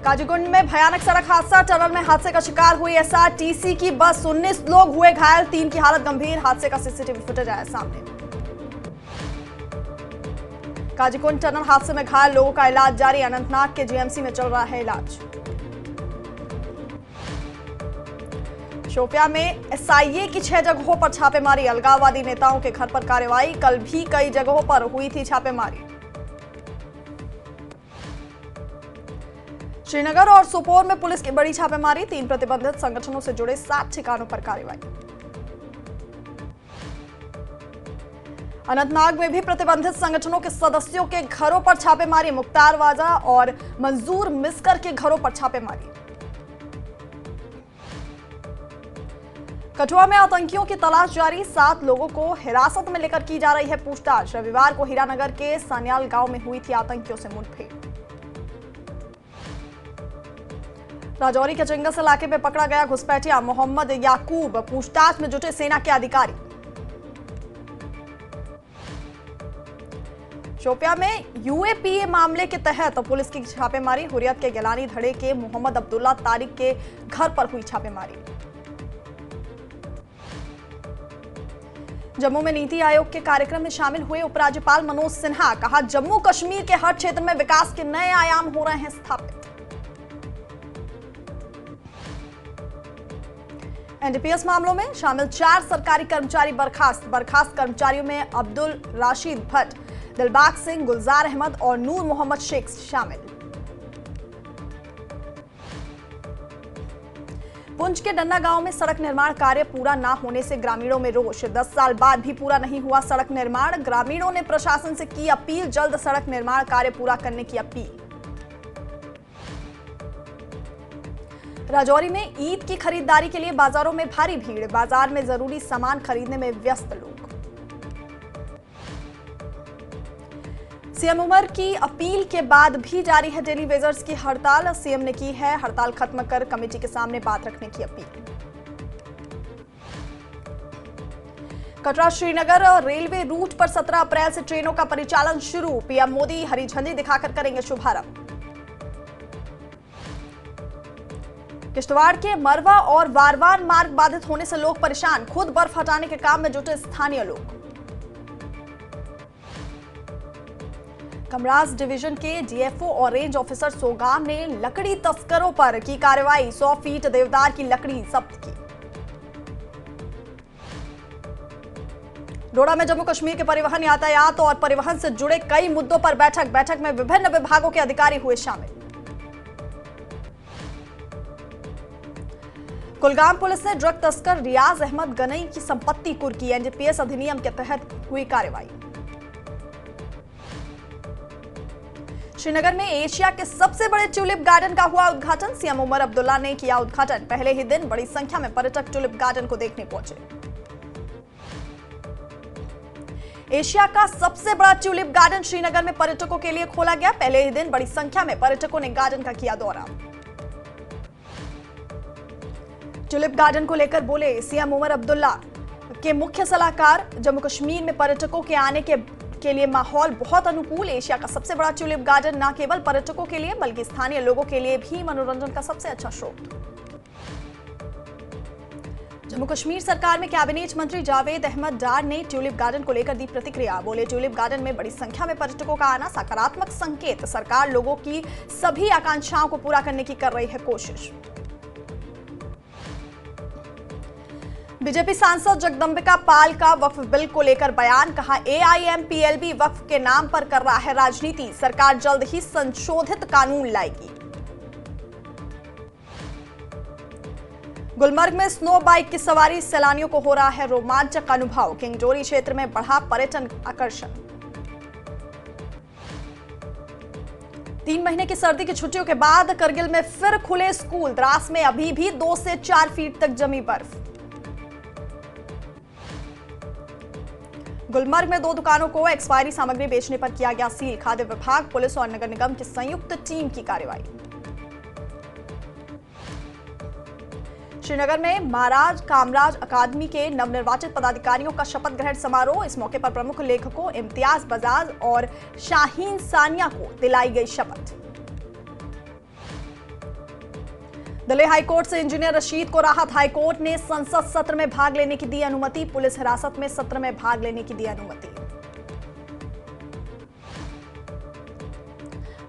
काजीगुंड में भयानक सड़क हादसा, टनल में हादसे का शिकार हुई एसआरटीसी की बस, 19 लोग हुए घायल, 3 की हालत गंभीर। हादसे का सीसीटीवी फुटेज आया सामने। काजीगुंड टनल हादसे में घायल लोगों का इलाज जारी, अनंतनाग के जीएमसी में चल रहा है इलाज। शोपियां में एसआईए की 6 जगहों पर छापेमारी, अलगाववादी नेताओं के घर पर कार्रवाई, कल भी कई जगहों पर हुई थी छापेमारी। श्रीनगर और सोपोर में पुलिस की बड़ी छापेमारी, 3 प्रतिबंधित संगठनों से जुड़े 7 ठिकानों पर कार्रवाई। अनंतनाग में भी प्रतिबंधित संगठनों के सदस्यों के घरों पर छापेमारी, मुख्तार वाजा और मंजूर मिस्कर के घरों पर छापेमारी। कठुआ में आतंकियों की तलाश जारी, 7 लोगों को हिरासत में लेकर की जा रही है पूछताछ। रविवार को हीरानगर के सान्याल गांव में हुई थी आतंकियों से मुठभेड़। राजौरी के चिंगस इलाके में पकड़ा गया घुसपैठिया मोहम्मद याकूब, पूछताछ में जुटे सेना के अधिकारी। शोपियां में यूएपीए मामले के तहत पुलिस की छापेमारी, हुर्रियत के गिलानी धड़े के मोहम्मद अब्दुल्ला तारिक के घर पर हुई छापेमारी। जम्मू में नीति आयोग के कार्यक्रम में शामिल हुए उपराज्यपाल मनोज सिन्हा, कहा जम्मू कश्मीर के हर क्षेत्र में विकास के नए आयाम हो रहे हैं स्थापित। एनडीपीएस मामलों में शामिल 4 सरकारी कर्मचारी बर्खास्त कर्मचारियों में अब्दुल राशिद भट्ट, दिलबाग सिंह, गुलजार अहमद और नूर मोहम्मद शेख शामिल। पुंछ के डन्ना गांव में सड़क निर्माण कार्य पूरा न होने से ग्रामीणों में रोष, 10 साल बाद भी पूरा नहीं हुआ सड़क निर्माण। ग्रामीणों ने प्रशासन से की अपील, जल्द सड़क निर्माण कार्य पूरा करने की अपील। राजौरी में ईद की खरीदारी के लिए बाजारों में भारी भीड़, बाजार में जरूरी सामान खरीदने में व्यस्त लोग। सीएम उमर की अपील के बाद भी जारी है डेली वेजर्स की हड़ताल, सीएम ने की है हड़ताल खत्म कर कमेटी के सामने बात रखने की appeal. Katra Srinagar railway route पर 17 अप्रैल से ट्रेनों का परिचालन शुरू, पीएम मोदी हरी झंडी दिखाकर करेंगे शुभारंभ। किश्तवाड़ के मरवा और वारवान मार्ग बाधित होने से लोग परेशान, खुद बर्फ हटाने के काम में जुटे स्थानीय लोग। कमराज डिवीजन के डीएफओ और रेंज ऑफिसर सोगाम ने लकड़ी तस्करों पर की कार्रवाई, 100 फीट देवदार की लकड़ी जब्त की। डोडा में जम्मू कश्मीर के परिवहन, यातायात और परिवहन से जुड़े कई मुद्दों पर बैठक में विभिन्न विभागों के अधिकारी हुए शामिल। कुलगाम पुलिस ने ड्रग तस्कर रियाज अहमद गनई की संपत्ति कुर्की, एनडीपीएस अधिनियम के तहत हुई कार्रवाई। श्रीनगर में एशिया के सबसे बड़े ट्यूलिप गार्डन का हुआ उद्घाटन, सीएम उमर अब्दुल्ला ने किया उद्घाटन। पहले ही दिन बड़ी संख्या में पर्यटक ट्यूलिप गार्डन को देखने पहुंचे। एशिया का सबसे बड़ा ट्यूलिप गार्डन श्रीनगर में पर्यटकों के लिए खोला गया। पहले ही दिन बड़ी संख्या में पर्यटकों ने गार्डन का किया दौरा। ट्यूलिप गार्डन को लेकर बोले सीएम उमर अब्दुल्ला के मुख्य सलाहकार, जम्मू कश्मीर में पर्यटकों के आने के लिए माहौल बहुत अनुकूल। एशिया का सबसे बड़ा ट्यूलिप गार्डन न केवल पर्यटकों के लिए बल्कि स्थानीय लोगों के लिए भी मनोरंजन का सबसे अच्छा स्रोत। जम्मू कश्मीर सरकार में कैबिनेट मंत्री जावेद अहमद डार ने ट्यूलिप गार्डन को लेकर दी प्रतिक्रिया, बोले ट्यूलिप गार्डन में बड़ी संख्या में पर्यटकों का आना सकारात्मक संकेत, सरकार लोगों की सभी आकांक्षाओं को पूरा करने की कर रही है कोशिश। बीजेपी सांसद जगदंबिका पाल का वक्फ बिल को लेकर बयान, कहा एआईएमपीएलबी वक्फ के नाम पर कर रहा है राजनीति, सरकार जल्द ही संशोधित कानून लाएगी। गुलमर्ग में स्नो बाइक की सवारी, सैलानियों को हो रहा है रोमांचक अनुभव, किंगजोरी क्षेत्र में बढ़ा पर्यटन आकर्षण। 3 महीने की सर्दी की छुट्टियों के बाद करगिल में फिर खुले स्कूल, द्रास में अभी भी 2 से 4 फीट तक जमी बर्फ। गुलमर्ग में 2 दुकानों को एक्सपायरी सामग्री बेचने पर किया गया सील, खाद्य विभाग, पुलिस और नगर निगम की संयुक्त टीम की कार्रवाई। श्रीनगर में महाराज कामराज अकादमी के नवनिर्वाचित पदाधिकारियों का शपथ ग्रहण समारोह, इस मौके पर प्रमुख लेखकों इम्तियाज बजाज और शाहीन सानिया को दिलाई गई शपथ। दिल्ली हाईकोर्ट से इंजीनियर रशीद को राहत। हाईकोर्ट ने संसद सत्र में भाग लेने की दी अनुमति। पुलिस हिरासत में सत्र में भाग लेने की दी अनुमति।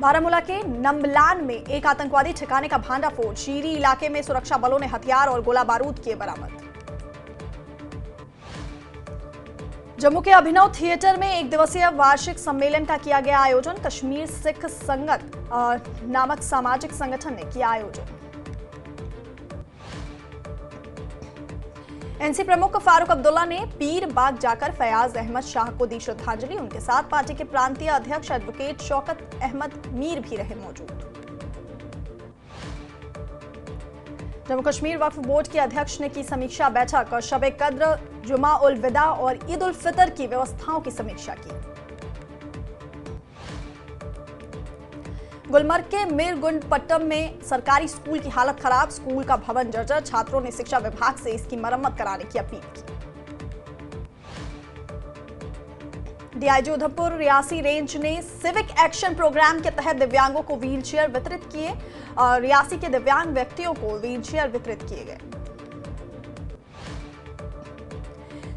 बारामूला के नंबलान में एक आतंकवादी ठिकाने का भांडाफोड़। शीरी इलाके में सुरक्षा बलों ने हथियार और गोला बारूद किए बरामद। जम्मू के अभिनव थिएटर में एक दिवसीय वार्षिक सम्मेलन का किया गया आयोजन। कश्मीर सिख संगत नामक सामाजिक संगठन ने किया आयोजन। एनसी प्रमुख फारूक अब्दुल्ला ने पीर बाग जाकर फयाज अहमद शाह को दी श्रद्धांजलि। उनके साथ पार्टी के प्रांतीय अध्यक्ष एडवोकेट शौकत अहमद मीर भी रहे मौजूद। जम्मू कश्मीर वक्फ बोर्ड के अध्यक्ष ने की समीक्षा बैठक और शब कद्र, जुमा उल विदा और ईद उल फितर की व्यवस्थाओं की समीक्षा की। गुलमर्ग के मीरगुंडपट्टम में सरकारी स्कूल की हालत खराब। स्कूल का भवन जर्जर। छात्रों ने शिक्षा विभाग से इसकी मरम्मत कराने की अपील की। डीआईजी उधमपुर रियासी रेंज ने सिविक एक्शन प्रोग्राम के तहत दिव्यांगों को व्हीलचेयर वितरित किए और रियासी के दिव्यांग व्यक्तियों को व्हीलचेयर वितरित किए गए।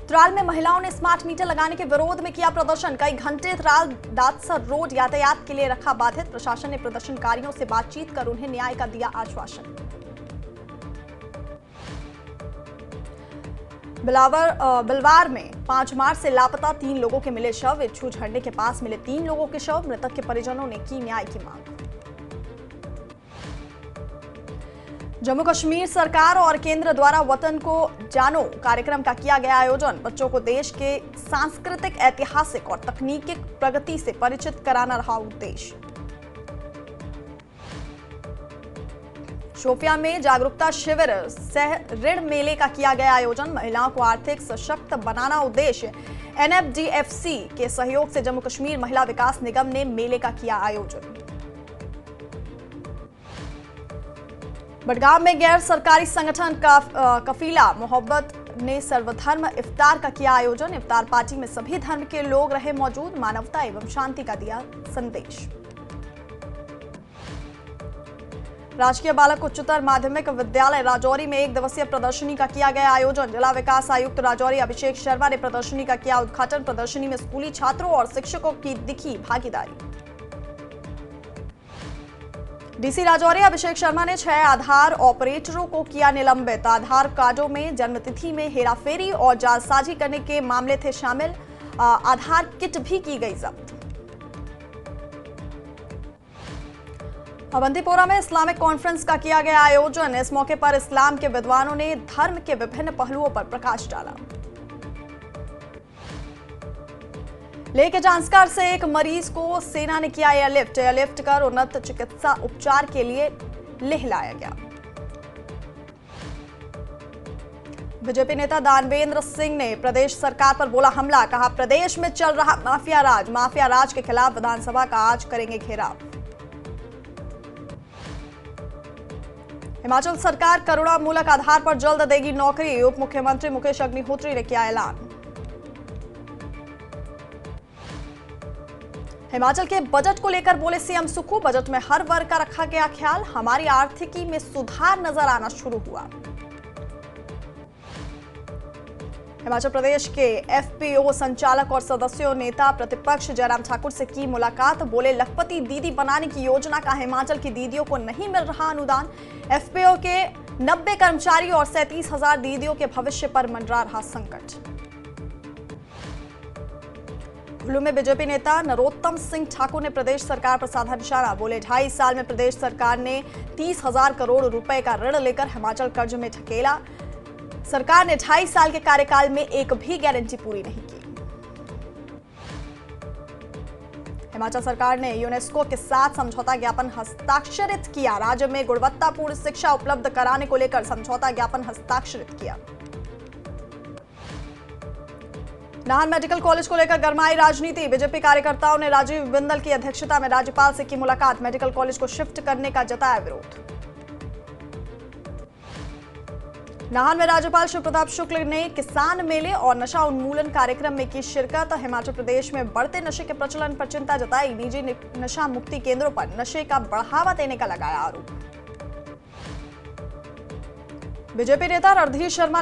त्राल में महिलाओं ने स्मार्ट मीटर लगाने के विरोध में किया प्रदर्शन। कई घंटे त्राल दादसर रोड यातायात के लिए रखा बाधित। प्रशासन ने प्रदर्शनकारियों से बातचीत कर उन्हें न्याय का दिया आश्वासन। बिलवार में 5 मार्च से लापता 3 लोगों के मिले शव। इच्छू झरने के पास मिले 3 लोगों के शव। मृतक के परिजनों ने की न्याय की मांग। जम्मू कश्मीर सरकार और केंद्र द्वारा वतन को जानो कार्यक्रम का किया गया आयोजन। बच्चों को देश के सांस्कृतिक, ऐतिहासिक और तकनीकी प्रगति से परिचित कराना रहा उद्देश्य। शोपियां में जागरूकता शिविर सह ऋण मेले का किया गया आयोजन। महिलाओं को आर्थिक सशक्त बनाना उद्देश्य। एनएफडीएफसी के सहयोग से जम्मू कश्मीर महिला विकास निगम ने मेले का किया आयोजन। बडगाम में गैर सरकारी संगठन कफीला मोहब्बत ने सर्वधर्म इफ्तार का किया आयोजन। इफ्तार पार्टी में सभी धर्म के लोग रहे मौजूद। मानवता एवं शांति का दिया संदेश। राजकीय बालक उच्चतर माध्यमिक विद्यालय राजौरी में एक दिवसीय प्रदर्शनी का किया गया आयोजन। जिला विकास आयुक्त राजौरी अभिषेक शर्मा ने प्रदर्शनी का किया उद्घाटन। प्रदर्शनी में स्कूली छात्रों और शिक्षकों की दिखी भागीदारी। डीसी राजौरी अभिषेक शर्मा ने 6 आधार ऑपरेटरों को किया निलंबित। आधार कार्डों में जन्मतिथि में हेराफेरी और जालसाजी करने के मामले थे शामिल। आधार किट भी की गई जब्त। अवंतीपोरा में इस्लामिक कॉन्फ्रेंस का किया गया आयोजन। इस मौके पर इस्लाम के विद्वानों ने धर्म के विभिन्न पहलुओं पर प्रकाश डाला। लेह के जांस्कर से एक मरीज को सेना ने किया एयरलिफ्ट कर उन्नत चिकित्सा उपचार के लिए लेह लाया गया। बीजेपी नेता दानवेंद्र सिंह ने प्रदेश सरकार पर बोला हमला। कहा प्रदेश में चल रहा माफिया राज के खिलाफ विधानसभा का आज करेंगे घेराव। हिमाचल सरकार करुणामूलक आधार पर जल्द देगी नौकरी। उप मुख्यमंत्री मुकेश अग्निहोत्री ने किया ऐलान। हिमाचल के बजट को लेकर बोले सीएम सुक्खू। बजट में हर वर्ग का रखा गया ख्याल। हमारी आर्थिकी में सुधार नजर आना शुरू हुआ। हिमाचल प्रदेश के एफपीओ संचालक और सदस्यों नेता प्रतिपक्ष जयराम ठाकुर से की मुलाकात। बोले लखपति दीदी बनाने की योजना का हिमाचल की दीदियों को नहीं मिल रहा अनुदान। एफपीओ के 90 कर्मचारी और 37,000 दीदियों के भविष्य पर मंडरा रहा संकट। कुल्लू में बीजेपी नेता नरोत्तम सिंह ठाकुर ने प्रदेश सरकार पर साधा निशाना। बोले 2.5 साल में प्रदेश सरकार ने 30,000 करोड़ रुपए का ऋण लेकर हिमाचल कर्ज में ढकेला। सरकार ने 2.5 साल के कार्यकाल में एक भी गारंटी पूरी नहीं की। हिमाचल सरकार ने यूनेस्को के साथ समझौता ज्ञापन हस्ताक्षरित किया। राज्य में गुणवत्तापूर्ण शिक्षा उपलब्ध कराने को लेकर समझौता ज्ञापन हस्ताक्षरित किया। नाहन मेडिकल कॉलेज को लेकर गरमाई राजनीति। बीजेपी कार्यकर्ताओं ने राजीव बिंदल की अध्यक्षता में राज्यपाल से की मुलाकात। मेडिकल कॉलेज को शिफ्ट करने का जताया विरोध। नाहन में राज्यपाल शिव प्रताप शुक्ल ने किसान मेले और नशा उन्मूलन कार्यक्रम में की शिरकत। हिमाचल प्रदेश में बढ़ते नशे के प्रचलन पर चिंता जताई। निजी नशा मुक्ति केंद्रों पर नशे का बढ़ावा देने का लगाया आरोप। बीजेपी नेता रणधीर शर्मा ने